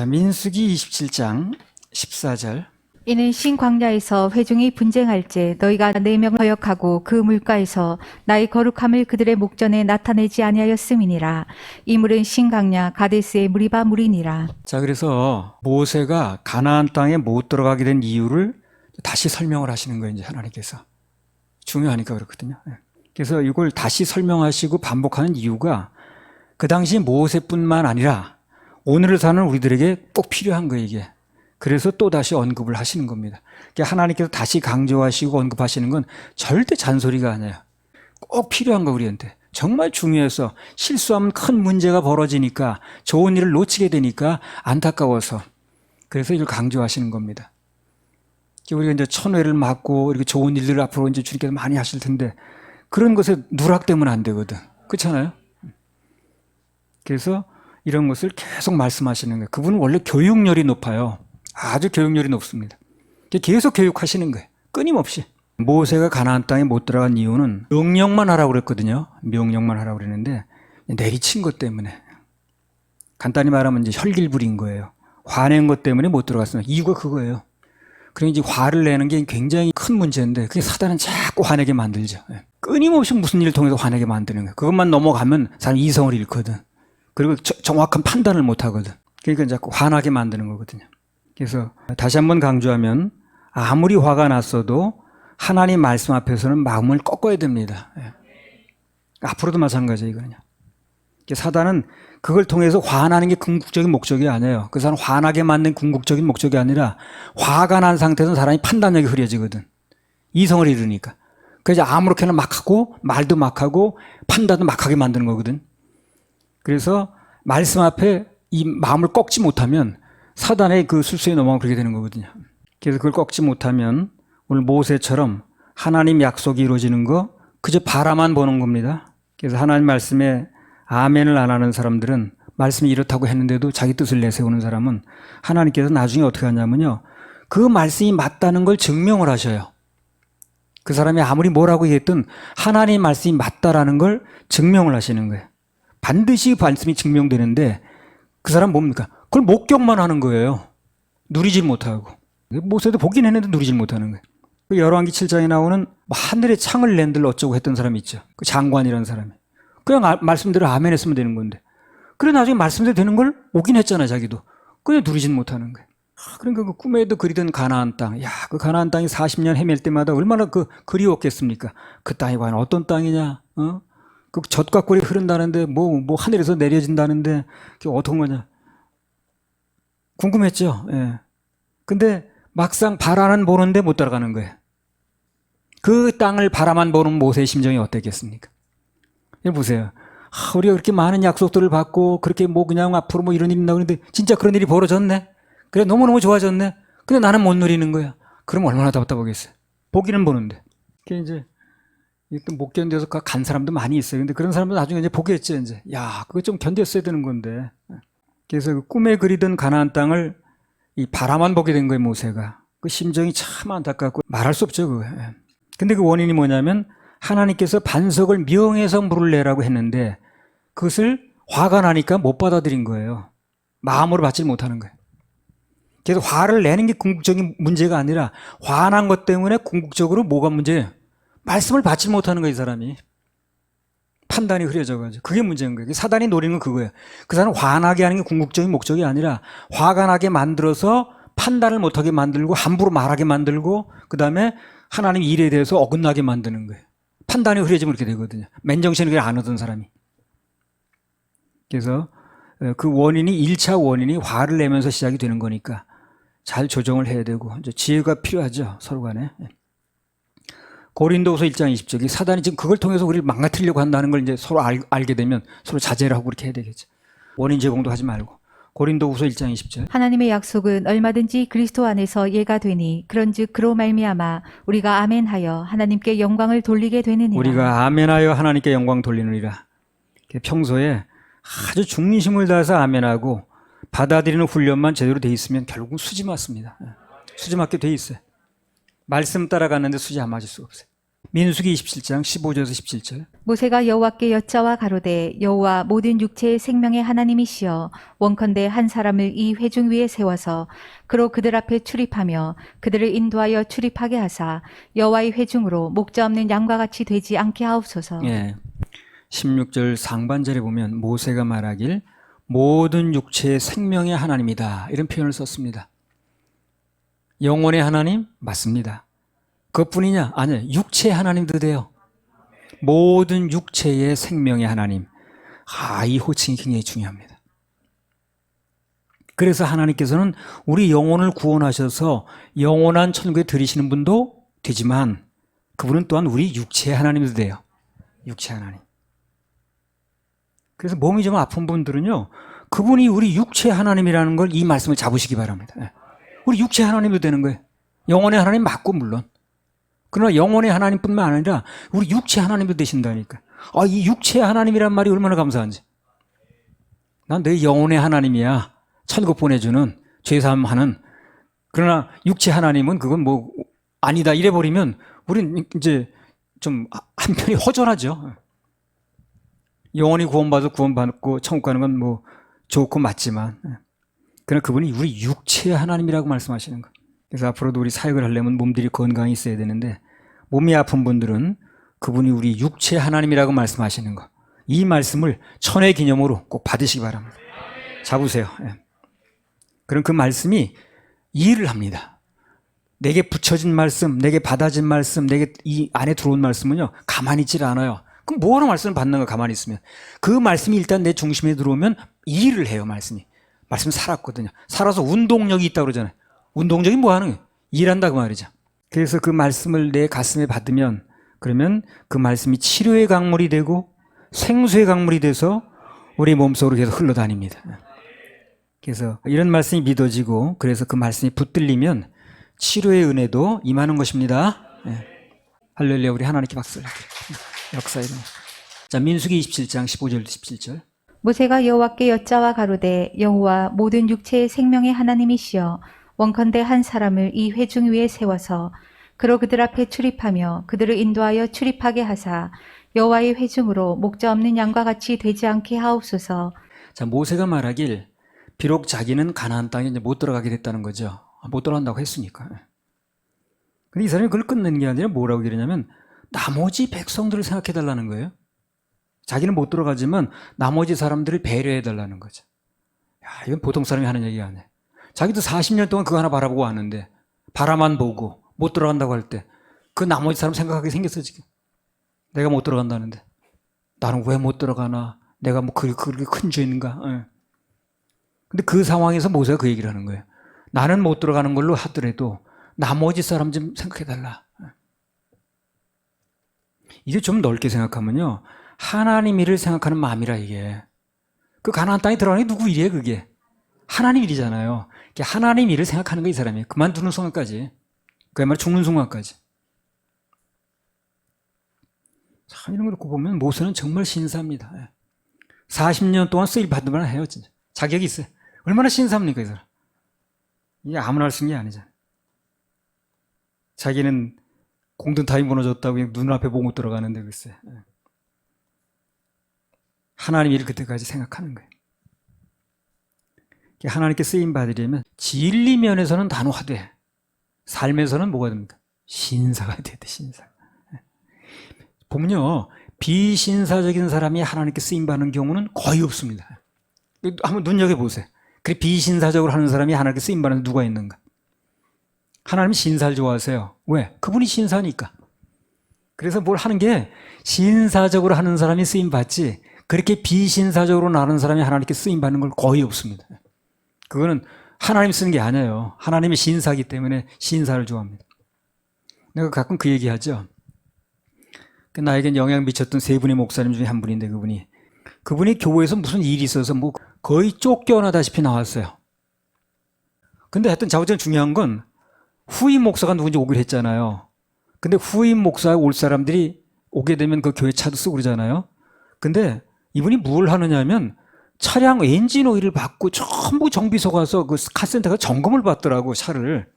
자, 민수기 27장 14절. 이는 신 광야에서 회중이 분쟁할제 너희가 4명 거역하고 그 물가에서 나의 거룩함을 그들의 목전에 나타내지 아니하였음이니라. 이 물은 신 광야 가데스의 무리바 물이니라. 자, 그래서 모세가 가나안 땅에 못 들어가게 된 이유를 다시 설명을 하시는 거예요, 이제 하나님께서. 중요하니까 그렇거든요. 그래서 이걸 다시 설명하시고 반복하는 이유가 그 당시 모세뿐만 아니라 오늘을 사는 우리들에게 꼭 필요한 거예요, 이게. 그래서 또 다시 언급을 하시는 겁니다. 그러니까 하나님께서 다시 강조하시고 언급하시는 건 절대 잔소리가 아니에요. 꼭 필요한 거 우리한테. 정말 중요해서 실수하면 큰 문제가 벌어지니까 좋은 일을 놓치게 되니까 안타까워서 그래서 이걸 강조하시는 겁니다. 우리가 이제 천회를 맞고 이렇게 좋은 일들을 앞으로 이제 주님께서 많이 하실 텐데 그런 것에 누락되면 안 되거든. 그렇잖아요? 그래서 이런 것을 계속 말씀하시는 거예요. 그분은 원래 교육열이 높아요. 아주 교육열이 높습니다. 계속 교육하시는 거예요. 끊임없이. 모세가 가나안 땅에 못 들어간 이유는 명령만 하라고 그랬거든요. 명령만 하라고 그랬는데 내리친 것 때문에. 간단히 말하면 이제 혈길 부린 거예요. 화낸 것 때문에 못 들어갔습니다. 이유가 그거예요. 그러니 이제 화를 내는 게 굉장히 큰 문제인데 그게 사단은 자꾸 화내게 만들죠. 끊임없이 무슨 일을 통해서 화내게 만드는 거예요. 그것만 넘어가면 사람 이성을 잃거든. 그리고 정확한 판단을 못 하거든. 그러니까 자꾸 화나게 만드는 거거든요. 그래서 다시 한번 강조하면 아무리 화가 났어도 하나님 말씀 앞에서는 마음을 꺾어야 됩니다. 앞으로도 마찬가지예요, 이거는요. 사단은 그걸 통해서 화나는 게 궁극적인 목적이 아니에요. 그 사람 화나게 만든 궁극적인 목적이 아니라 화가 난 상태에서는 사람이 판단력이 흐려지거든. 이성을 잃으니까. 그래서 아무렇게나 막 하고 말도 막 하고 판단도 막 하게 만드는 거거든. 그래서 말씀 앞에 이 마음을 꺾지 못하면 사단의 그 술수에 넘어가면 그렇게 되는 거거든요. 그래서 그걸 꺾지 못하면 오늘 모세처럼 하나님 약속이 이루어지는 거 그저 바라만 보는 겁니다. 그래서 하나님 말씀에 아멘을 안 하는 사람들은 말씀이 이렇다고 했는데도 자기 뜻을 내세우는 사람은 하나님께서 나중에 어떻게 하냐면요. 그 말씀이 맞다는 걸 증명을 하셔요. 그 사람이 아무리 뭐라고 얘기했든 하나님 말씀이 맞다라는 걸 증명을 하시는 거예요. 반드시 말씀이 증명되는데 그 사람 뭡니까? 그걸 목격만 하는 거예요. 누리질 못하고. 모세도 보긴 했는데 누리질 못하는 거예요. 그 열왕기 7장에 나오는 하늘에 창을 낸들 어쩌고 했던 사람이 있죠. 그 장관이라는 사람이. 그냥 말씀대로 아멘 했으면 되는 건데. 그래 나중에 말씀대로 되는 걸 오긴 했잖아요, 자기도. 그냥 누리진 못하는 거예요. 그러니까 그 꿈에도 그리던 가나안 땅. 야, 그 가나안 땅이 40년 헤맬 때마다 얼마나 그리웠겠습니까? 그 땅이 과연 어떤 땅이냐? 그 젖과 꿀이 흐른다는데 뭐 하늘에서 내려진다는데 그게 어떤 거냐? 궁금했죠. 예. 근데 막상 바라만 보는데 못 따라가는 거예요. 그 땅을 바라만 보는 모세의 심정이 어땠겠습니까? 이거 보세요. 우리가 그렇게 많은 약속들을 받고 그렇게 그냥 앞으로 이런 일이 나오는데 진짜 그런 일이 벌어졌네. 그래 너무너무 좋아졌네. 근데 나는 못 누리는 거야. 그럼 얼마나 답답하겠어요. 보기는 보는데. 그게 이제 또 못 견뎌서 간 사람도 많이 있어요. 근데 그런 사람도 나중에 이제 보겠죠. 이제 야 그거 좀 견뎠어야 되는 건데. 그래서 그 꿈에 그리던 가나안 땅을 이 바라만 보게 된 거예요, 모세가. 그 심정이 참 안타깝고 말할 수 없죠, 그거. 근데 그 원인이 뭐냐면 하나님께서 반석을 명해서 물을 내라고 했는데 그것을 화가 나니까 못 받아들인 거예요. 마음으로 받지 못하는 거예요. 그래서 화를 내는 게 궁극적인 문제가 아니라 화난 것 때문에 궁극적으로 뭐가 문제예요? 말씀을 받지 못하는 거예요, 이 사람이. 판단이 흐려져가지고. 그게 문제인 거예요. 사단이 노리는 건 그거예요. 그 사람은 화나게 하는 게 궁극적인 목적이 아니라 화가 나게 만들어서 판단을 못하게 만들고 함부로 말하게 만들고 그 다음에 하나님 일에 대해서 어긋나게 만드는 거예요. 판단이 흐려지면 그렇게 되거든요. 맨정신을 안 하던 사람이. 그래서 그 원인이 1차 원인이 화를 내면서 시작이 되는 거니까 잘 조정을 해야 되고 이제 지혜가 필요하죠. 서로 간에. 고린도후서 1장 20절. 사단이 지금 그걸 통해서 우리를 망가뜨리려고 한다는 걸 이제 서로 알게 되면 서로 자제를 하고 그렇게 해야 되겠죠. 원인 제공도 하지 말고. 고린도후서 1장 20절. 하나님의 약속은 얼마든지 그리스도 안에서 예가 되니 그런즉 그로 말미암아 우리가 아멘하여 하나님께 영광을 돌리게 되느니라. 우리가 아멘하여 하나님께 영광 돌리느니라. 평소에 아주 중심을 다해서 아멘하고 받아들이는 훈련만 제대로 돼 있으면 결국은 수지 맞습니다. 수지 맞게 돼 있어요. 말씀 따라갔는데 수지 안 맞을 수가 없어요. 민수기 27장 15절에서 17절. 모세가 여호와께 여짜와 가로되 여호와 모든 육체의 생명의 하나님이시여 원컨대 한 사람을 이 회중 위에 세워서 그로 그들 앞에 출입하며 그들을 인도하여 출입하게 하사 여호와의 회중으로 목자 없는 양과 같이 되지 않게 하옵소서. 예. 16절 상반절에 보면 모세가 말하길 모든 육체의 생명의 하나님이다. 이런 표현을 썼습니다. 영혼의 하나님? 맞습니다. 그것뿐이냐? 아니요. 육체의 하나님도 돼요. 모든 육체의 생명의 하나님. 이 호칭이 굉장히 중요합니다. 그래서 하나님께서는 우리 영혼을 구원하셔서 영원한 천국에 들이시는 분도 되지만 그분은 또한 우리 육체의 하나님도 돼요. 육체 하나님. 그래서 몸이 좀 아픈 분들은요, 그분이 우리 육체 하나님이라는 걸 이 말씀을 잡으시기 바랍니다. 우리 육체 하나님도 되는 거예요. 영혼의 하나님 맞고 물론. 그러나 영혼의 하나님뿐만 아니라 우리 육체 하나님도 되신다니까. 이 육체 하나님이란 말이 얼마나 감사한지. 난 내 영혼의 하나님이야. 천국 보내주는 죄사함하는. 그러나 육체 하나님은 그건 뭐 아니다 이래버리면 우린 이제 좀 한편이 허전하죠. 영혼이 구원받아 구원받고 천국 가는 건 뭐 좋고 맞지만 그러나 그분이 우리 육체의 하나님이라고 말씀하시는 거예요. 그래서 앞으로도 우리 사역을 하려면 몸들이 건강히 있어야 되는데 몸이 아픈 분들은 그분이 우리 육체 하나님이라고 말씀하시는 거. 이 말씀을 천의 기념으로 꼭 받으시기 바랍니다. 잡으세요. 그럼 그 말씀이 일을 합니다. 내게 붙여진 말씀, 내게 받아진 말씀, 내게 이 안에 들어온 말씀은요, 가만히 있질 않아요. 그럼 뭐하러 말씀을 받는 거 가만히 있으면. 그 말씀이 일단 내 중심에 들어오면 일을 해요, 말씀이. 말씀 살았거든요. 살아서 운동력이 있다고 그러잖아요. 운동력이 뭐 하는 거예요? 일한다 그 말이죠. 그래서 그 말씀을 내 가슴에 받으면 그러면 그 말씀이 치료의 강물이 되고 생수의 강물이 돼서 우리 몸속으로 계속 흘러다닙니다. 그래서 이런 말씀이 믿어지고 그래서 그 말씀이 붙들리면 치료의 은혜도 임하는 것입니다. 할렐루야. 우리 하나님께 박수를 드립니다. 역사의 은혜. 자, 민수기 27장 15절 17절. 모세가 여호와께 여짜와 가로되 여호와 모든 육체의 생명의 하나님이시여 원컨대 한 사람을 이 회중 위에 세워서 그로 그들 앞에 출입하며 그들을 인도하여 출입하게 하사 여호와의 회중으로 목자 없는 양과 같이 되지 않게 하옵소서. 자, 모세가 말하길 비록 자기는 가나안 땅에 이제 못 들어가게 됐다는 거죠. 못 들어간다고 했으니까. 근데 이 사람이 그걸 끝내는 게 아니라 뭐라고 그러냐면 나머지 백성들을 생각해 달라는 거예요. 자기는 못 들어가지만 나머지 사람들을 배려해 달라는 거죠. 야, 이건 보통 사람이 하는 얘기가 아니에요. 자기도 40년 동안 그거 하나 바라보고 왔는데 바라만 보고 못 들어간다고 할 때 그 나머지 사람 생각하게 생겼어 지금. 내가 못 들어간다는데 나는 왜 못 들어가나? 내가 뭐 그렇게 큰 죄인가? 근데 그 상황에서 모세가 그 얘기를 하는 거예요. 나는 못 들어가는 걸로 하더라도 나머지 사람 좀 생각해 달라. 이제 좀 넓게 생각하면요. 하나님 일을 생각하는 마음이라 이게. 그 가나안 땅에 들어가는 게 누구 일이에요 그게? 하나님 일이잖아요. 하나님 일을 생각하는 거 이 사람이. 그만두는 순간까지. 그야말로 죽는 순간까지. 참 이런 걸 놓고 보면 모세는 정말 신사입니다. 40년 동안 쓰임 받으면 해요 진짜. 자격이 있어요. 얼마나 신사입니까 이 사람. 이게 아무나 할 수 있는 게 아니잖아요. 자기는 공든탑이 무너졌다고 그냥 눈앞에 보고 못 들어가는데 글쎄. 하나님 일을 그때까지 생각하는 거예요. 하나님께 쓰임 받으려면 진리 면에서는 단호하되 삶에서는 뭐가 됩니까? 신사가 돼야 돼, 신사. 보면요, 비신사적인 사람이 하나님께 쓰임 받는 경우는 거의 없습니다. 한번 눈여겨보세요. 그래, 비신사적으로 하는 사람이 하나님께 쓰임 받는 누가 있는가? 하나님이 신사를 좋아하세요. 왜? 그분이 신사니까. 그래서 뭘 하는 게 신사적으로 하는 사람이 쓰임 받지 그렇게 비신사적으로 나는 사람이 하나님께 쓰임 받는 걸 거의 없습니다. 그거는 하나님 쓰는 게 아니에요. 하나님이 신사이기 때문에 신사를 좋아합니다. 내가 가끔 그 얘기하죠. 나에겐 영향 미쳤던 세 분의 목사님 중에 한 분인데 그분이 교회에서 무슨 일이 있어서 뭐 거의 쫓겨나다시피 나왔어요. 근데 하여튼 자우전 중요한 건 후임 목사가 누군지 오기로 했잖아요. 근데 후임 목사에 올 사람들이 오게 되면 그 교회 차도 쓰고 그러잖아요. 근데 이분이 뭘 하느냐면 차량 엔진 오일을 받고 전부 정비소 가서 그 카센터가 점검을 받더라고, 차를.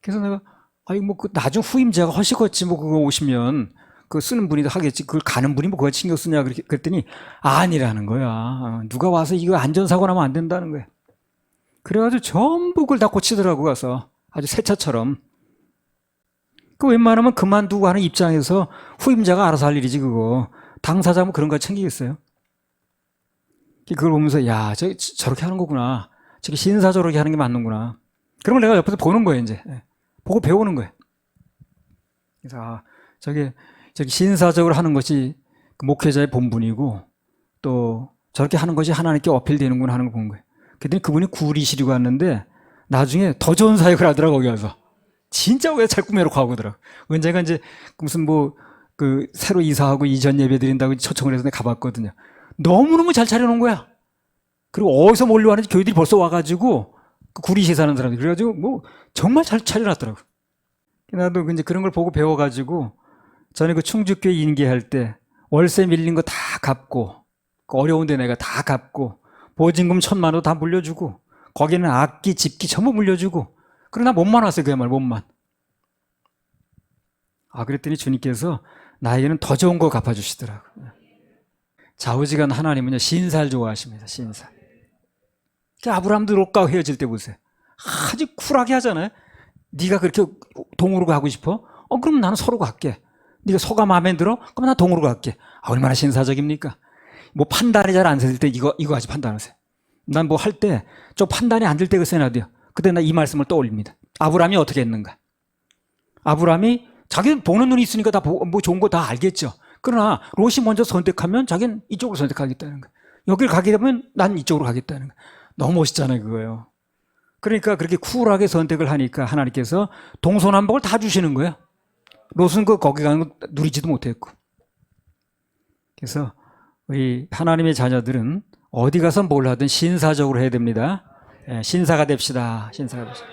그래서 내가 아니 뭐 그 나중 후임자가 하시겠지 뭐 그거 오시면 그 쓰는 분이 하겠지. 그걸 가는 분이 뭐 그거 신경 쓰냐 그랬더니 아니라는 거야. 누가 와서 이거 안전사고 나면 안 된다는 거야. 그래가지고 전부 그걸 다 고치더라고 가서 아주 새 차처럼. 그 웬만하면 그만두고 하는 입장에서 후임자가 알아서 할 일이지 그거. 당사자면 그런 거 챙기겠어요? 그걸 보면서 야, 저렇게 하는 거구나. 저게 신사적으로 하는 게 맞는구나. 그런 걸 내가 옆에서 보는 거예요 이제. 보고 배우는 거예요. 그래서 아, 저게 신사적으로 하는 것이 그 목회자의 본분이고 또 저렇게 하는 것이 하나님께 어필되는구나 하는 걸 보는 거예요. 그랬더니 그분이 구리시리고 왔는데 나중에 더 좋은 사역을 하더라고 거기 와서. 진짜 왜 잘 꾸며놓고 하고 더라고. 언제가 이제 무슨 뭐 그 새로 이사하고 이전 예배 드린다고 초청을 해서 내가 가봤거든요. 너무너무 잘 차려놓은 거야. 그리고 어디서 몰려왔는지 교회들이 벌써 와가지고 그 구리시에 사는 사람들 그래가지고 뭐 정말 잘 차려놨더라고. 나도 이제 그런 걸 보고 배워가지고 전에 그 충주교회 인계할 때 월세 밀린 거 다 갚고 그 어려운데 내가 다 갚고 보증금 1,000만 원 다 물려주고 거기는 악기 집기 전부 물려주고 그러나 몸만 왔어요. 그야말로 몸만. 아 그랬더니 주님께서 나에게는 더 좋은 거 갚아주시더라고. 좌우지간 하나님은요 신사를 좋아하십니다. 신사. 아브라함도 롯과 헤어질 때 보세요. 아주 쿨하게 하잖아요. 네가 그렇게 동으로 가고 싶어? 그럼 나는 서로 갈게. 네가 서가 마음에 들어? 그럼 나 동으로 갈게. 얼마나 신사적입니까? 뭐 판단이 잘 안 될 때 이거 아직 판단하세요. 난 뭐 할 때 좀 판단이 안 될 때가 있어야 돼요. 그때 나 이 말씀을 떠올립니다. 아브라함이 어떻게 했는가? 아브라함이 자기는 보는 눈이 있으니까 다 뭐 좋은 거 다 알겠죠. 그러나 롯이 먼저 선택하면 자기는 이쪽으로 선택하겠다는 거예요. 여기를 가게 되면 난 이쪽으로 가겠다는 거예요. 너무 멋있잖아요 그거요. 그러니까 그렇게 쿨하게 선택을 하니까 하나님께서 동서남북을 다 주시는 거예요. 롯은 거기 가는 거 누리지도 못했고. 그래서 우리 하나님의 자녀들은 어디 가서 뭘 하든 신사적으로 해야 됩니다. 신사가 됩시다. 신사가 됩시다.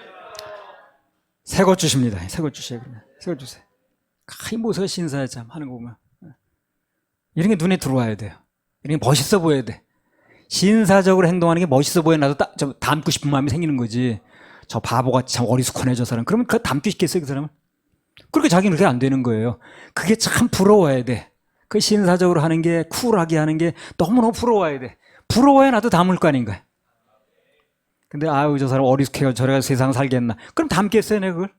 새 것 주십니다. 새 것 주셔야 됩니다. 새 것 주세요. 이 모세가 신사야 참 하는 거 보면 이런 게 눈에 들어와야 돼요. 이런 게 멋있어 보여야 돼. 신사적으로 행동하는 게 멋있어 보여 나도 좀 닮고 싶은 마음이 생기는 거지. 저 바보같이 참 어리숙하네 저 사람. 그러면 그거 닮고 싶겠어요 그 사람은? 그렇게 자기는 그렇게 안 되는 거예요. 그게 참 부러워야 돼. 그 신사적으로 하는 게 쿨하게 하는 게 너무너무 부러워야 돼. 부러워야 나도 닮을 거 아닌가. 근데 아유 저 사람 어리숙해가 저래가 세상 살겠나. 그럼 닮겠어요 내가 그걸?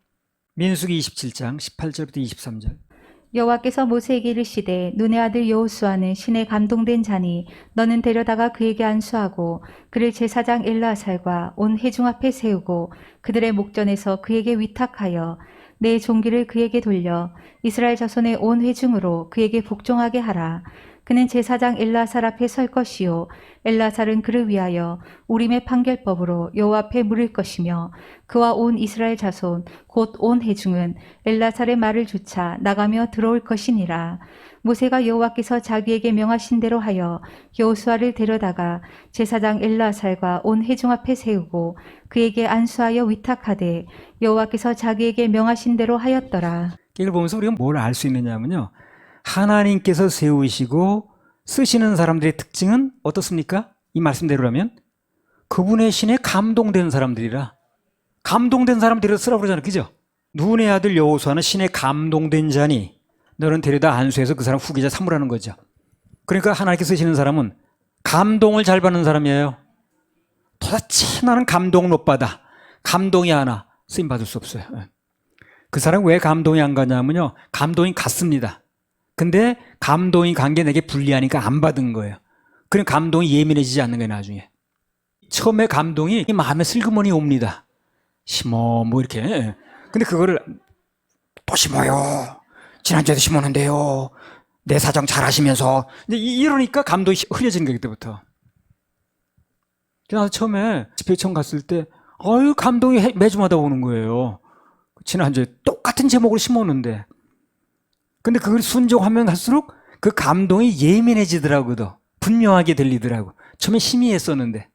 민수기 27장 18절부터 23절. 여호와께서 모세에게 이르시되 눈의 아들 여호수아는 신에 감동된 자니 너는 데려다가 그에게 안수하고 그를 제사장 엘르아살과 온 회중 앞에 세우고 그들의 목전에서 그에게 위탁하여 내 종기를 그에게 돌려 이스라엘 자손의 온 회중으로 그에게 복종하게 하라. 그는 제사장 엘르아살 앞에 설 것이요 엘르아살은 그를 위하여 우림의 판결법으로 여호와 앞에 물을 것이며 그와 온 이스라엘 자손 곧 온 회중은 엘르아살의 말을 조차 나가며 들어올 것이니라. 모세가 여호와께서 자기에게 명하신 대로 하여 여호수아를 데려다가 제사장 엘르아살과 온 회중 앞에 세우고 그에게 안수하여 위탁하되 여호와께서 자기에게 명하신 대로 하였더라. 이걸 보면서 우리가 뭘 알 수 있느냐면요. 하나님께서 세우시고 쓰시는 사람들의 특징은 어떻습니까? 이 말씀대로라면 그분의 신에 감동된 사람들이라. 감동된 사람들이라 쓰라고 그러잖아요. 그죠? 눈의 아들 여호수아는 신에 감동된 자니 너는 데려다 안수해서 그 사람 후계자 삼으라는 거죠. 그러니까 하나님께 쓰시는 사람은 감동을 잘 받는 사람이에요. 도대체 나는 감동을 못 받아. 감동이 하나 쓰임 받을 수 없어요. 그 사람 왜 감동이 안 가냐면요. 감동이 갔습니다. 근데 감동이 간 게 내게 불리하니까 안 받은 거예요. 그럼 감동이 예민해지지 않는 거예요 나중에. 처음에 감동이 마음에 슬그머니 옵니다. 심어 뭐 이렇게. 근데 그거를 또 심어요. 지난주에도 심었는데요. 내 사정 잘 하시면서 이러니까 감동이 흐려지는 거예요 그때부터. 나도 처음에 집회청 갔을 때 감동이 매주마다 오는 거예요. 지난주에 똑같은 제목으로 심었는데 근데 그걸 순종하면 할수록 그 감동이 예민해지더라고요. 분명하게 들리더라고. 처음에 희미했었는데.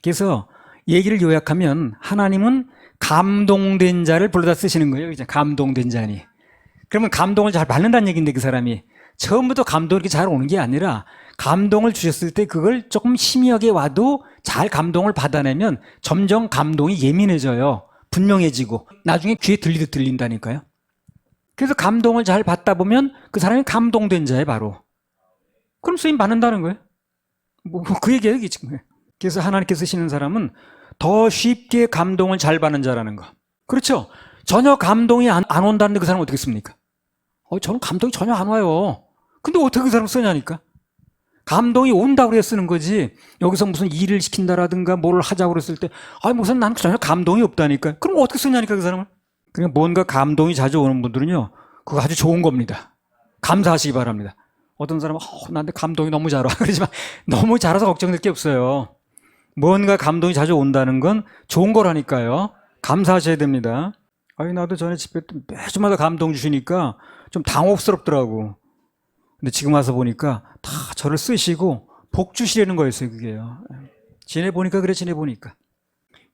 그래서 얘기를 요약하면 하나님은 감동된 자를 불러다 쓰시는 거예요. 이제 감동된 자니. 그러면 감동을 잘 받는다는 얘기인데 그 사람이 처음부터 감동이 이렇게 잘 오는 게 아니라 감동을 주셨을 때 그걸 조금 희미하게 와도 잘 감동을 받아내면 점점 감동이 예민해져요. 분명해지고 나중에 귀에 들리듯 들린다니까요. 그래서 감동을 잘 받다 보면 그 사람이 감동된 자예요, 바로. 그럼 쓰임 받는다는 거예요. 뭐 그 얘기예요, 이게 지금. 그래서 하나님께서 쓰시는 사람은 더 쉽게 감동을 잘 받는 자라는 거. 그렇죠? 전혀 감동이 안 온다는데 그 사람은 어떻게 씁니까? 저는 감동이 전혀 안 와요. 근데 어떻게 그 사람 쓰냐니까? 감동이 온다고 그래 쓰는 거지. 여기서 무슨 일을 시킨다라든가 뭘 하자고 그랬을 때 무슨 나는 전혀 감동이 없다니까. 그럼 어떻게 쓰냐니까 그 사람을. 그러니까 뭔가 감동이 자주 오는 분들은요, 그거 아주 좋은 겁니다. 감사하시기 바랍니다. 어떤 사람은 나한테 감동이 너무 잘 와. 그러지만 너무 잘와서 걱정될 게 없어요. 뭔가 감동이 자주 온다는 건 좋은 거라니까요. 감사하셔야 됩니다. 나도 전에 집회 때 매주마다 감동 주시니까 좀 당혹스럽더라고. 근데 지금 와서 보니까 다 저를 쓰시고 복 주시려는 거였어요, 그게요. 지내보니까 그래, 지내보니까.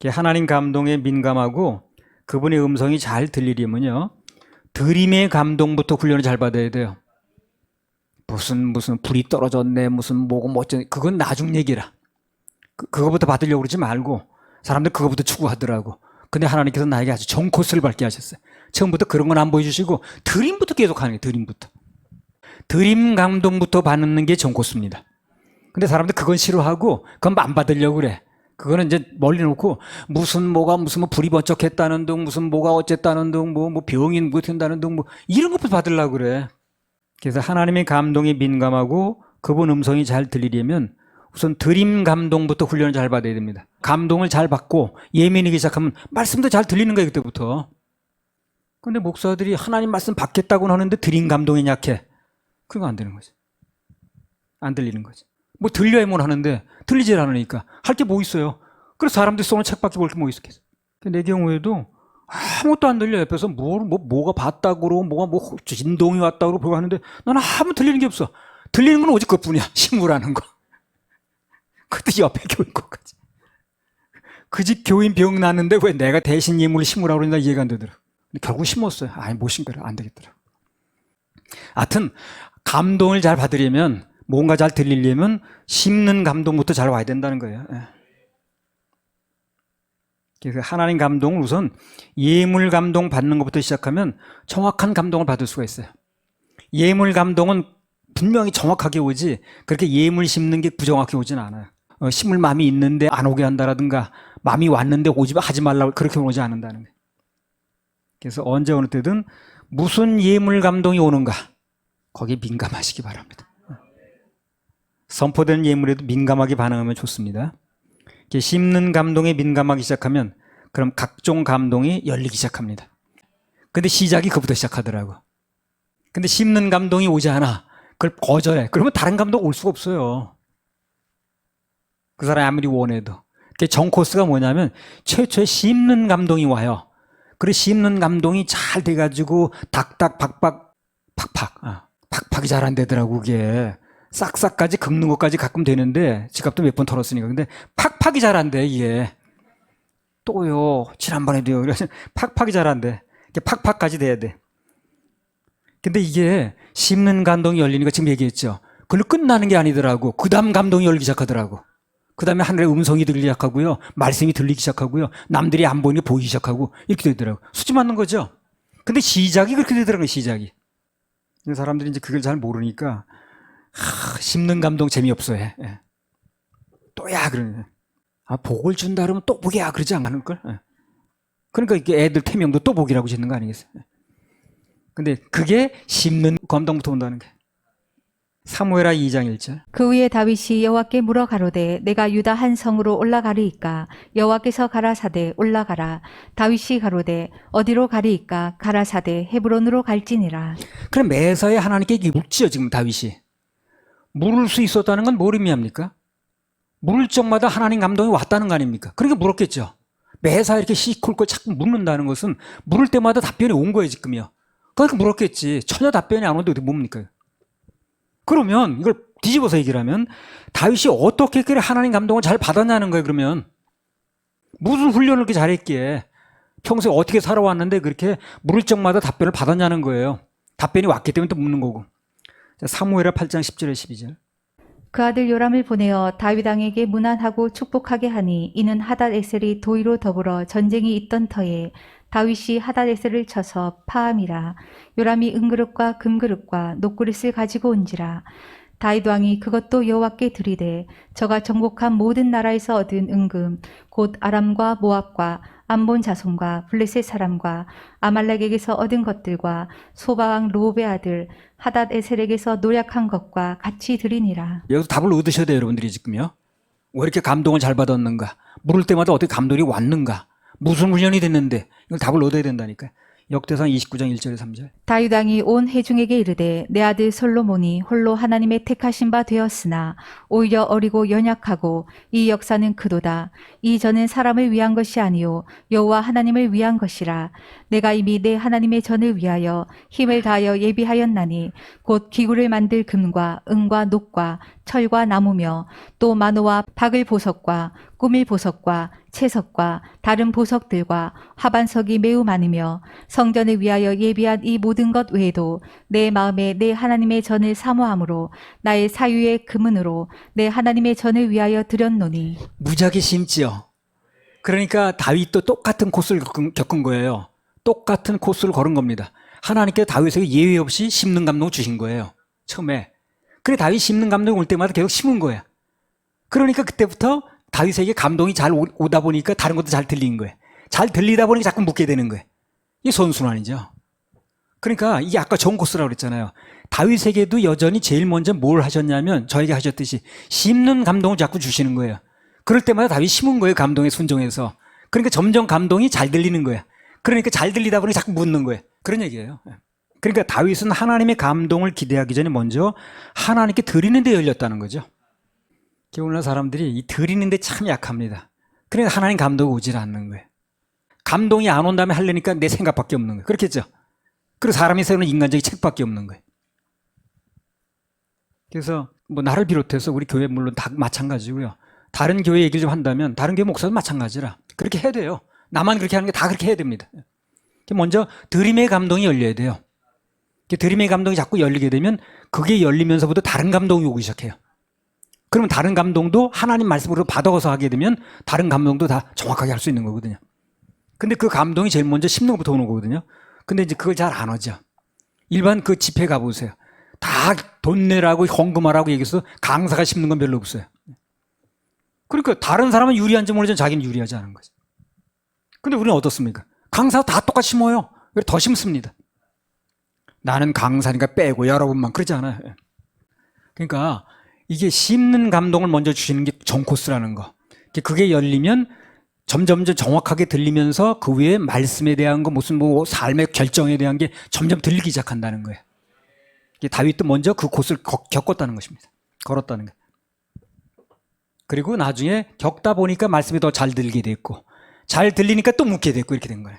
하나님 감동에 민감하고 그분의 음성이 잘 들리려면요, 드림의 감동부터 훈련을 잘 받아야 돼요. 무슨 불이 떨어졌네, 무슨 뭐고 뭐지, 그건 나중 얘기라. 그거부터 받으려고 그러지 말고, 사람들 그거부터 추구하더라고. 근데 하나님께서 나에게 아주 좋은 코스를 밟게 하셨어요. 처음부터 그런 건 안 보여주시고 드림부터 계속 하는 거예요. 드림부터. 드림 감동부터 받는 게 좋은 코스입니다. 근데 사람들 그건 싫어하고 그건 안 받으려고 그래. 그거는 이제 멀리 놓고 무슨 뭐 불이 번쩍했다는 둥, 무슨 뭐가 어쨌다는 둥, 뭐 병이 뭐 된다는 둥, 뭐 이런 것부터 받으려고 그래. 그래서 하나님의 감동에 민감하고 그분 음성이 잘 들리려면 우선 드림 감동부터 훈련을 잘 받아야 됩니다. 감동을 잘 받고 예민하기 시작하면 말씀도 잘 들리는 거예요, 그때부터. 근데 목사들이 하나님 말씀 받겠다고는 하는데 드림 감동이 약해. 그거 안 되는 거지. 안 들리는 거지. 뭐 들려야만 하는데 들리질 않으니까 할 게 뭐 있어요. 그래서 사람들이 써놓은 책밖에 볼 게 뭐 있었겠어. 내 경우에도 아무것도 안 들려. 옆에서 뭐가 봤다고 그러고 뭐가 진동이 왔다고 그러고 하는데 나는 아무 들리는 게 없어. 들리는 건 오직 그것뿐이야. 심으라는 거. 그것도 옆에 교인 것까지. 그 집 교인 병 났는데 왜 내가 대신 예물을 심으라고 그러나 이해가 안 되더라고. 근데 결국 심었어요. 못 심거라. 안 되겠더라고. 하여튼 감동을 잘 받으려면, 뭔가 잘 들리려면 심는 감동부터 잘 와야 된다는 거예요. 그래서 하나님 감동을 우선 예물 감동 받는 것부터 시작하면 정확한 감동을 받을 수가 있어요. 예물 감동은 분명히 정확하게 오지, 그렇게 예물 심는 게 부정확하게 오진 않아요. 심을 마음이 있는데 안 오게 한다라든가, 마음이 왔는데 하지 말라고 그렇게 오지 않는다는 거예요. 그래서 언제 어느 때든 무슨 예물 감동이 오는가, 거기에 민감하시기 바랍니다. 선포되는 예물에도 민감하게 반응하면 좋습니다. 심는 감동에 민감하기 시작하면 그럼 각종 감동이 열리기 시작합니다. 근데 시작이 그부터 시작하더라고. 근데 심는 감동이 오지 않아. 그걸 거절해. 그러면 다른 감동 올 수가 없어요. 그 사람이 아무리 원해도. 정 코스가 뭐냐면 최초에 심는 감동이 와요. 그리고 심는 감동이 잘 돼가지고 닥닥 박박 팍팍 팍팍이 잘 안 되더라고. 그게 싹싹까지 긁는 것까지 가끔 되는데 지갑도 몇 번 털었으니까. 근데 팍팍이 잘 안 돼. 이게 또요, 지난번에도요. 그래서 팍팍이 잘 안 돼. 팍팍까지 돼야 돼. 근데 이게 심는 감동이 열리니까 지금 얘기했죠. 그걸로 끝나는 게 아니더라고. 그 다음 감동이 열리기 시작하더라고. 그 다음에 하늘의 음성이 들리기 시작하고요. 말씀이 들리기 시작하고요. 남들이 안 보이는 게 보이기 시작하고 이렇게 되더라고. 수지 맞는 거죠. 근데 시작이 그렇게 되더라고요. 시작이. 사람들이 이제 그걸 잘 모르니까 심는 감동 재미없어 해. 또야 그러네. 복을 준다 그러면 또 복이야 그러지 않을걸? 그러니까 이게 애들 태명도 또 복이라고 짓는 거 아니겠어요? 근데 그게 심는 감동부터 온다는 게. 사무엘하 2장 1절. 그 후에 다윗이 여호와께 물어 가로되 내가 유다 한 성으로 올라가리이까 여호와께서 가라사대 올라가라. 다윗이 가로되 어디로 가리이까 가라사대 헤브론으로 갈지니라. 그럼 매사에 하나님께 묻지요. 지금 다윗이 물을 수 있었다는 건 뭘 의미합니까? 물을 적마다 하나님 감동이 왔다는 거 아닙니까? 그러니까 물었겠죠. 매사 이렇게 시콜콜 자꾸 묻는다는 것은 물을 때마다 답변이 온 거예요. 지금요. 그러니까 물었겠지. 전혀 답변이 안 오는데 어디 뭡니까? 그러면 이걸 뒤집어서 얘기를 하면 다윗이 어떻게 그래 하나님 감동을 잘 받았냐는 거예요. 그러면 무슨 훈련을 그렇게 잘했기에 평소에 어떻게 살아왔는데 그렇게 물을 적마다 답변을 받았냐는 거예요. 답변이 왔기 때문에 또 묻는 거고. 사무엘하 8장 10절에 12절. 그 아들 요람을 보내어 다윗 왕에게 문안하고 축복하게 하니 이는 하닷에셀이 도의로 더불어 전쟁이 있던 터에 다윗이 하닷에셀을 쳐서 파함이라. 요람이 은그릇과 금그릇과 녹그릇을 가지고 온지라. 다윗 왕이 그것도 여호와께 드리되 저가 정복한 모든 나라에서 얻은 은금 곧 아람과 모압과 암본 자손과 블레셋 사람과 아말렉에게서 얻은 것들과 소바왕 로브의 아들 하닷에셀에게서 노략한 것과 같이 드리니라. 여기서 답을 얻으셔야 돼요, 여러분들이 지금요. 왜 이렇게 감동을 잘 받았는가? 물을 때마다 어떻게 감동이 왔는가? 무슨 훈련이 됐는데 이걸 답을 얻어야 된다니까요. 역대상 29장 1절에 3절. 다윗 왕이 온 회중에게 이르되 내 아들 솔로몬이 홀로 하나님의 택하신 바 되었으나 오히려 어리고 연약하고 이 역사는 그도다. 이 전은 사람을 위한 것이 아니요 여호와 하나님을 위한 것이라. 내가 이미 내 하나님의 전을 위하여 힘을 다하여 예비하였나니 곧 기구를 만들 금과 은과 녹과 철과 나무며 또 마노와 박을 보석과 꾸밀 보석과 채석과 다른 보석들과 하반석이 매우 많으며 성전을 위하여 예비한 이 모든 것 외에도 내 마음에 내 하나님의 전을 사모함으로 나의 사유의 금은으로 내 하나님의 전을 위하여 드렸노니. 무지하게 심지요. 그러니까 다윗도 똑같은 코스를 겪은 거예요. 똑같은 코스를 걸은 겁니다. 하나님께서 다윗에게 예외 없이 심는 감동을 주신 거예요. 처음에. 그래 다윗이 심는 감동이 올 때마다 계속 심은 거예요. 그러니까 그때부터 다윗에게 감동이 잘 오다 보니까 다른 것도 잘 들린 거예요. 잘 들리다 보니까 자꾸 묻게 되는 거예요. 이게 선순환이죠. 그러니까 이게 아까 좋은 코스라고 그랬잖아요. 다윗에게도 여전히 제일 먼저 뭘 하셨냐면 저에게 하셨듯이 심는 감동을 자꾸 주시는 거예요. 그럴 때마다 다윗이 심은 거예요. 감동에 순종해서. 그러니까 점점 감동이 잘 들리는 거예요. 그러니까 잘 들리다 보니 자꾸 묻는 거예요. 그런 얘기예요. 그러니까 다윗은 하나님의 감동을 기대하기 전에 먼저 하나님께 드리는 데 열렸다는 거죠. 오늘날 사람들이 이 드리는 데 참 약합니다. 그러니까 하나님 감동이 오질 않는 거예요. 감동이 안 온다면 하려니까 내 생각밖에 없는 거예요. 그렇겠죠? 그리고 사람이 세우는 인간적인 책밖에 없는 거예요. 그래서 뭐 나를 비롯해서 우리 교회 물론 다 마찬가지고요. 다른 교회 얘기를 좀 한다면 다른 교회 목사도 마찬가지라 그렇게 해야 돼요. 나만 그렇게 하는 게 다 그렇게 해야 됩니다. 먼저 드림의 감동이 열려야 돼요. 드림의 감동이 자꾸 열리게 되면 그게 열리면서부터 다른 감동이 오기 시작해요. 그러면 다른 감동도 하나님 말씀으로 받아서 하게 되면 다른 감동도 다 정확하게 할 수 있는 거거든요. 근데 그 감동이 제일 먼저 심는 것부터 오는 거거든요. 근데 이제 그걸 잘 안 하죠. 일반 그 집회 가보세요. 다 돈 내라고 헌금하라고 얘기해서 강사가 심는 건 별로 없어요. 그러니까 다른 사람은 유리한지 모르지만 자기는 유리하지 않은 거죠. 근데 우리는 어떻습니까? 강사가 다 똑같이 심어요. 왜 더 심습니다. 나는 강사니까 빼고 여러분만 그러지 않아요. 그러니까 이게 심는 감동을 먼저 주시는 게 정코스라는 거. 그게 열리면 점점 정확하게 들리면서 그 위에 말씀에 대한 거 무슨 뭐 삶의 결정에 대한 게 점점 들리기 시작한다는 거예요. 다윗도 먼저 그 코스를 겪었다는 것입니다. 걸었다는 거예요. 그리고 나중에 겪다 보니까 말씀이 더 잘 들리게 됐고 잘 들리니까 또 묻게 됐고 이렇게 된 거예요.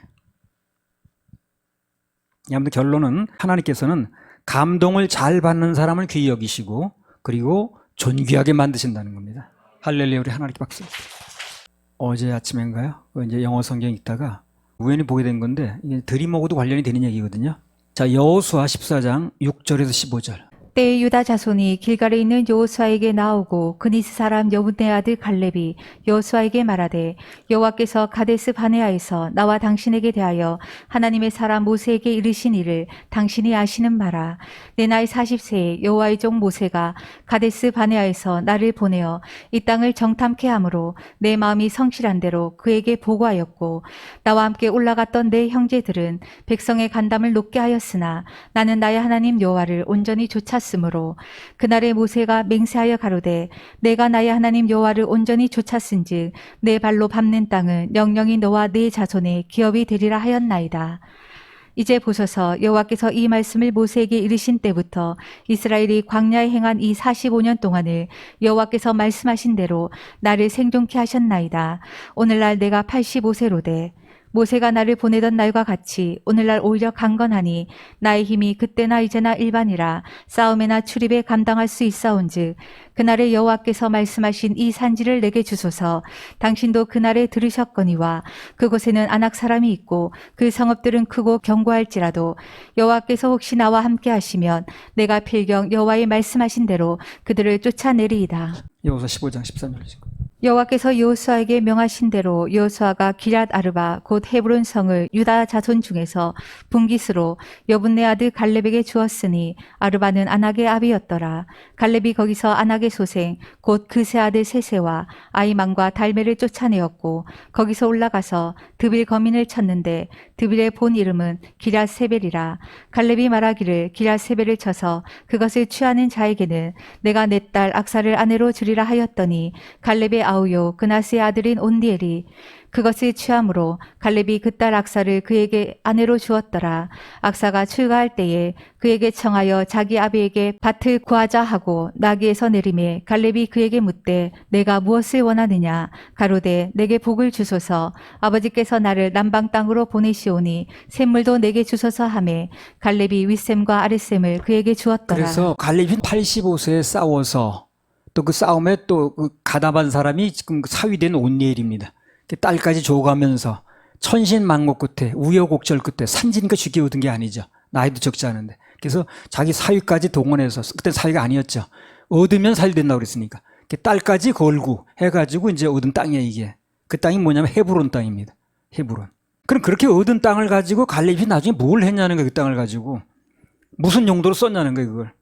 아무튼 결론은 하나님께서는 감동을 잘 받는 사람을 귀히 여기시고 그리고 존귀하게 만드신다는 겁니다. 할렐루야. 우리 하나님께 박수. 어제 아침인가요? 이제 영어 성경 읽다가 우연히 보게 된 건데 이게 드림하고도 관련이 되는 얘기거든요. 자, 여호수아 14장 6절에서 15절. 때에 유다 자손이 길갈에 있는 여호수아에게 나오고 그니스 사람 여분의 아들 갈렙이 여호수아에게 말하되 여호와께서 가데스 바네아에서 나와 당신에게 대하여 하나님의 사람 모세에게 이르신 일을 당신이 아시는 바라. 내 나이 40세에 여호와의 종 모세가 가데스 바네아에서 나를 보내어 이 땅을 정탐케 함으로 내 마음이 성실한 대로 그에게 보고하였고 나와 함께 올라갔던 내 형제들은 백성의 간담을 높게 하였으나 나는 나의 하나님 여호와를 온전히 쫓았으므로 그날에 모세가 맹세하여 가로되 내가 나의 하나님 여호와를 온전히 쫓았은즉 내 발로 밟는 땅은 영영이 너와 네 자손의 기업이 되리라 하였나이다. 이제 보소서 여호와께서 이 말씀을 모세에게 이르신 때부터 이스라엘이 광야에 행한 이 45년 동안을 여호와께서 말씀하신 대로 나를 생존케 하셨나이다. 오늘날 내가 85세로되 모세가 나를 보내던 날과 같이 오늘날 오히려 강건하니 나의 힘이 그때나 이제나 일반이라 싸움에나 출입에 감당할 수 있사온즉 그날에 여호와께서 말씀하신 이 산지를 내게 주소서. 당신도 그날에 들으셨거니와 그곳에는 아낙 사람이 있고 그 성읍들은 크고 견고할지라도 여호와께서 혹시 나와 함께 하시면 내가 필경 여호와의 말씀하신 대로 그들을 쫓아내리이다. 여호수아 15장 13절. 여호와께서 여호수아에게 명하신 대로 여호수아가 기럇 아르바 곧 헤브론 성을 유다 자손 중에서 분깃으로 여분네 아들 갈렙에게 주었으니 아르바는 아낙의 아비였더라. 갈렙이 거기서 아낙의 소생 곧 그세 아들 세세와 아이만과 달메를 쫓아내었고 거기서 올라가서 드빌 거민을 쳤는데 드빌의 본 이름은 기럇 세벨이라. 갈렙이 말하기를 기럇 세벨을 쳐서 그것을 취하는 자에게는 내가 내 딸 악사를 아내로 주리라 하였더니 갈렙의 아우요 그나스의 아들인 온디엘이 그것을 취함으로 갈렙이 그 딸 악사를 그에게 아내로 주었더라. 악사가 출가할 때에 그에게 청하여 자기 아비에게 밭을 구하자 하고 나귀에서 내림에 갈렙이 그에게 묻되 내가 무엇을 원하느냐 가로되 내게 복을 주소서. 아버지께서 나를 남방 땅으로 보내시오니 샘물도 내게 주소서 하매 갈렙이 윗샘과 아랫샘을 그에게 주었더라. 그래서 갈렙이 85세에 싸워서 또 그 싸움에 또 그 가담한 사람이 지금 사위된 온니엘입니다. 딸까지 줘가면서 천신만고 끝에 우여곡절 끝에 산지니까 쉽게 얻은 게 아니죠. 나이도 적지 않은데. 그래서 자기 사위까지 동원해서 그때 사위가 아니었죠. 얻으면 사위 된다고 그랬으니까. 딸까지 걸고 해가지고 이제 얻은 땅이에요 이게. 그 땅이 뭐냐면 헤브론 땅입니다. 헤브론. 그럼 그렇게 얻은 땅을 가지고 갈렙이 나중에 뭘 했냐는 거예요. 그 땅을 가지고. 무슨 용도로 썼냐는 거예요 그걸.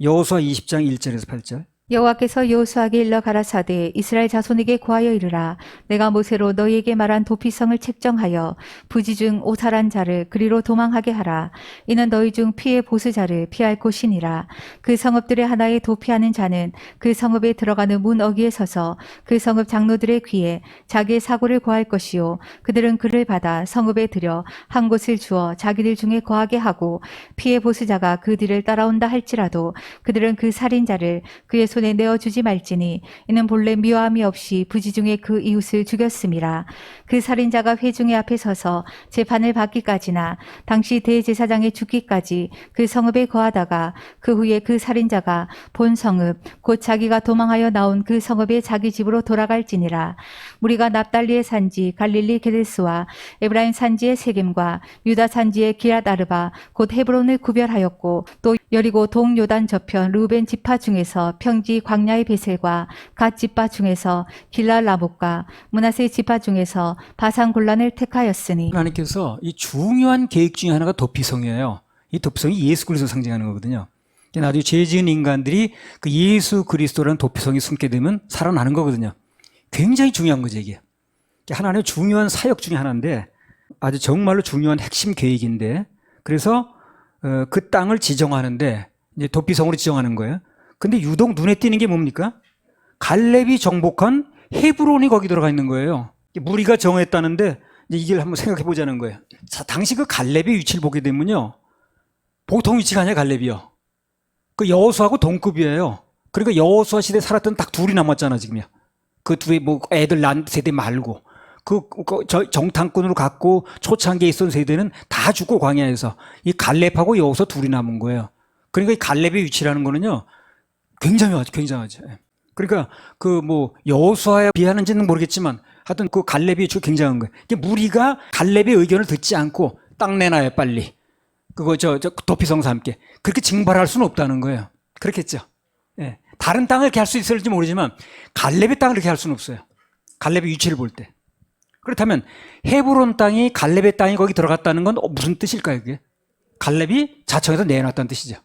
여호수아 20장 1절에서 8절. 여호와께서 여호수아에게 일러 가라사대 이스라엘 자손에게 고하여 이르라. 내가 모세로 너희에게 말한 도피성을 책정하여 부지 중 오살한 자를 그리로 도망하게 하라. 이는 너희 중 피해 보수자를 피할 곳이니라. 그 성읍들의 하나에 도피하는 자는 그 성읍에 들어가는 문 어귀에 서서 그 성읍 장로들의 귀에 자기의 사고를 고할 것이요 그들은 그를 받아 성읍에 들여 한 곳을 주어 자기들 중에 거하게 하고 피해 보수자가 그 뒤를 따라온다 할지라도 그들은 그 살인자를 그의 손에 내어주지 말지니 이는 본래 미워함이 없이 부지 중에 그 이웃을 죽였음이라. 그 살인자가 회중의 앞에 서서 재판을 받기까지나 당시 대제사장의 죽기까지 그 성읍에 거하다가 그 후에 그 살인자가 본 성읍 곧 자기가 도망하여 나온 그 성읍에 자기 집으로 돌아갈지니라. 무리가 납달리의 산지 갈릴리 게데스와 에브라임 산지의 세겜과 유다 산지의 기럇 아르바 곧 헤브론을 구별하였고 또 여리고 동요단 저편 루벤 지파 중에서 평지 광야의 베셀과 갓 지파 중에서 길랄 라목과 므낫세 지파 중에서 바산 골란을 택하였으니. 하나님께서 이 중요한 계획 중에 하나가 도피성이에요. 이 도피성이 예수 그리스도 상징하는 거거든요. 나중에 죄 지은 인간들이 그 예수 그리스도라는 도피성에 숨게 되면 살아나는 거거든요. 굉장히 중요한 거죠 이게. 하나님의 중요한 사역 중에 하나인데 아주 정말로 중요한 핵심 계획인데 그래서 그 땅을 지정하는데 이제 도피성으로 지정하는 거예요. 근데 유독 눈에 띄는 게 뭡니까? 갈렙이 정복한 헤브론이 거기 들어가 있는 거예요. 무리가 정했다는데 이제 이걸 한번 생각해 보자는 거예요. 자, 당시 그 갈렙의 위치를 보게 되면요. 보통 위치가 아니라 갈렙이요. 그 여호수아하고 동급이에요. 그러니까 여호수아 시대에 살았던 딱 둘이 남았잖아, 지금요. 그 둘이 뭐 애들 난 세대 말고. 정탐꾼으로 갖고 초창기에 있던 세대는 다 죽고 광야에서 이 갈렙하고 여호수아 둘이 남은 거예요. 그러니까 이 갈렙의 위치라는 거는요. 굉장하죠. 그러니까 그 뭐 여호수아에 비하는지는 모르겠지만 하여튼 그 갈렙이 위치가 굉장한 거예요. 이게 무리가 갈렙의 의견을 듣지 않고 땅 내놔요 빨리. 그거 저 도피성사 함께 그렇게 징발할 수는 없다는 거예요. 그렇겠죠. 예. 다른 땅을 이렇게 할 수 있을지 모르지만 갈렙의 땅을 이렇게 할 수는 없어요. 갈렙의 위치를 볼 때. 그렇다면 헤브론 땅이 갈렙의 땅이 거기 들어갔다는 건 무슨 뜻일까요? 그게 갈렙이 자청에서 내놨다는 뜻이죠.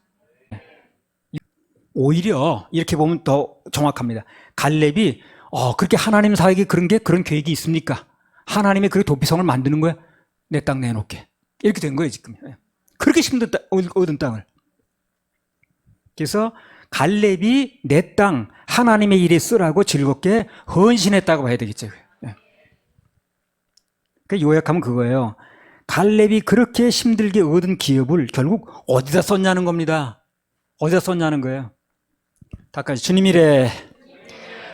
오히려 이렇게 보면 더 정확합니다. 갈렙이 그렇게 하나님 사에게 그런 계획이 있습니까? 하나님의 그 도피성을 만드는 거야. 내 땅 내놓게. 이렇게 된 거예요 지금. 그렇게 얻은 땅을. 그래서 갈렙이 내 땅 하나님의 일에 쓰라고 즐겁게 헌신했다고 봐야 되겠죠. 그 요약하면 그거예요. 갈렙이 그렇게 힘들게 얻은 기업을 결국 어디다 썼냐는 겁니다. 어디다 썼냐는 거예요. 다까지 주님 일에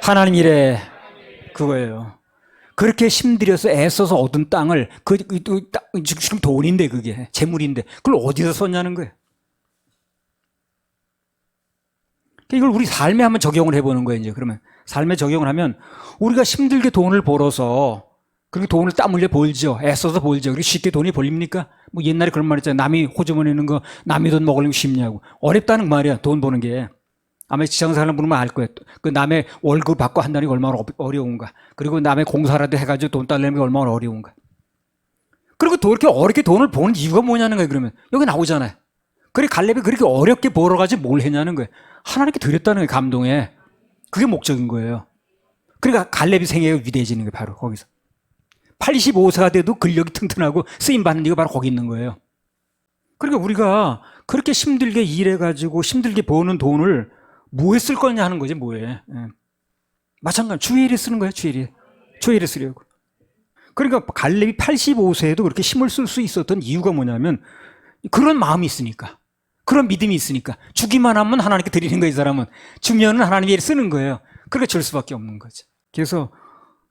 하나님 일에 그거예요. 그렇게 힘들여서 애써서 얻은 땅을 지금 돈인데 그게 재물인데 그걸 어디서 썼냐는 거예요. 이걸 우리 삶에 한번 적용을 해보는 거예요. 이제 그러면 삶에 적용을 하면 우리가 힘들게 돈을 벌어서 그렇게 돈을 땀 흘려 벌죠. 애써서 벌죠. 그렇게 쉽게 돈이 벌립니까? 뭐 옛날에 그런 말 있잖아요. 남이 호주머니 있는 거 남이 돈 먹으려면 쉽냐고. 어렵다는 말이야. 돈 버는 게. 아마 직장생활 보면 알 거예요. 그 남의 월급 받고 한다는 게 얼마나 어려운가. 그리고 남의 공사라도 해가지고 돈 따려는 게 얼마나 어려운가. 그리고 또 이렇게 어렵게 돈을 버는 이유가 뭐냐는 거예요. 그러면 여기 나오잖아요. 그래 갈렙이 그렇게 어렵게 벌어가지고 뭘 했냐는 거예요. 하나님께 드렸다는 거예요. 감동에. 그게 목적인 거예요. 그러니까 갈렙이 생애가 위대해지는 거예요. 바로 거기서. 85세가 돼도 근력이 튼튼하고 쓰임받는 이유가 바로 거기 있는 거예요. 그러니까 우리가 그렇게 힘들게 일해가지고 힘들게 버는 돈을 뭐에 쓸 거냐 하는 거지, 뭐에. 예. 마찬가지로 주일에 쓰는 거예요, 주일에. 주일에 쓰려고. 그러니까 갈렙이 85세에도 그렇게 힘을 쓸 수 있었던 이유가 뭐냐면 그런 마음이 있으니까. 그런 믿음이 있으니까. 주기만 하면 하나님께 드리는 거예요, 이 사람은. 주면은 하나님이 쓰는 거예요. 그러니까 줄 수밖에 없는 거죠. 그래서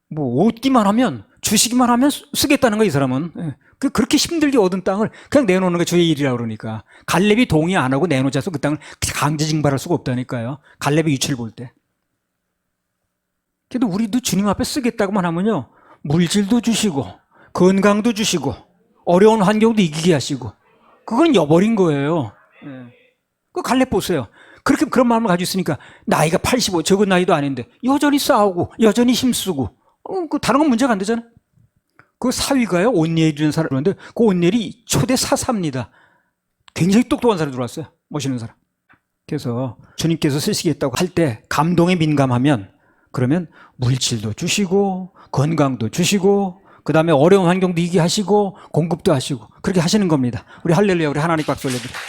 뭐 얻기만 하면 주시기만 하면 쓰겠다는 거예요, 이 사람은. 예. 그렇게 힘들게 얻은 땅을 그냥 내놓는 게 주의 일이라고 그러니까. 갈렙이 동의 안 하고 내놓자서 그 땅을 강제 징발할 수가 없다니까요. 갈렙의 위치를 볼 때. 그래도 우리도 주님 앞에 쓰겠다고만 하면요. 물질도 주시고 건강도 주시고 어려운 환경도 이기게 하시고 그건 여버린 거예요. 예. 그 갈렙 보세요. 그렇게 그런 마음을 가지고 있으니까 나이가 85 적은 나이도 아닌데 여전히 싸우고 여전히 힘쓰고 그 다른 건 문제가 안 되잖아. 그 사위가요 온니엘이라는 사람인데 그 온니엘이 초대 사사입니다. 굉장히 똑똑한 사람이 들어왔어요. 멋있는 사람. 그래서 주님께서 쓰시겠다고 할 때 감동에 민감하면 그러면 물질도 주시고 건강도 주시고 그 다음에 어려운 환경도 이기게 하시고 공급도 하시고 그렇게 하시는 겁니다. 우리 할렐루야, 우리 하나님 박수 올려드립니다.